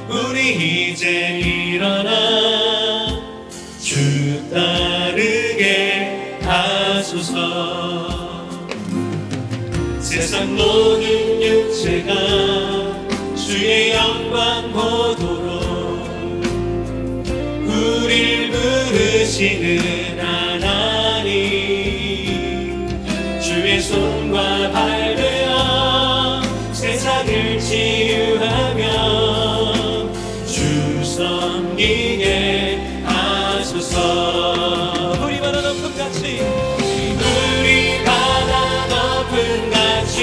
우리 이제 일어나 주 따르게 하소서. 세상 모든 육체가 주의 영광 보도록 우릴 부르시는 하나님, 주의 손과 발 되어 세상을 치유하며 주 섬기게 하소서. 우리 바다 덮은 같이 우리 바다 덮은 같이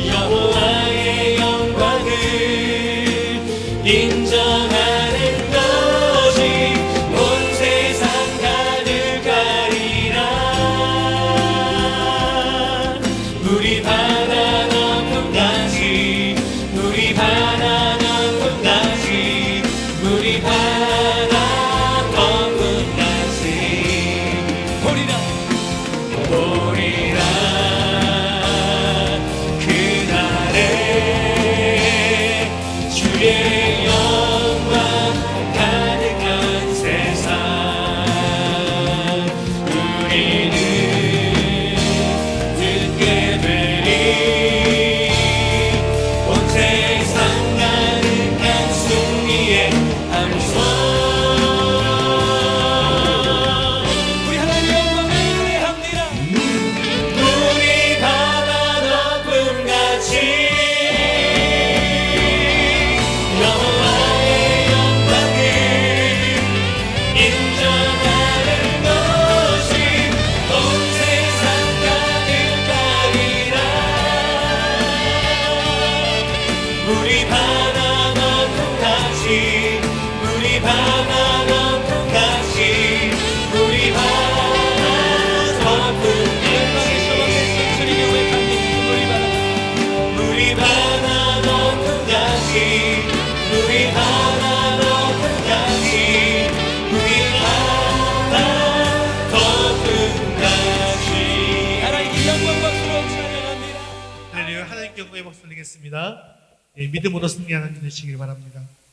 여호와의 영광을 인정하는 것이 온 세상 가득하리라. 우리 바다 덮은 같이, 우리 바다 덮은 같이, 우리 바다 덮은 같이 보리라 보리라. 그날에 주의 영광 가득한 세상 우리는 듣게 되리. 온 세상 가득한 승리의 함성. 우리 하나님의 영광을 노래합니다. 우리 바다 덮은 같이 여호와의 영광을 인정하는 것이 온 세상 가득하리라. 우리 바다 덮은 같이, 우리 바다 덮은 같이, 우리 바다 덮은 영광의 소망에서 주님의 고백합니다. 우리 바다 우리 바다 덮은 같이, 우리 바다 덮은 같이, 우리 바다 덮은 같이. 하나님께 영광 박수로 찬양합니다. 할렐루야. 하나님께 영광의 박수 올리겠습니다. 믿음으로 승리하는 주 되시길 바랍니다.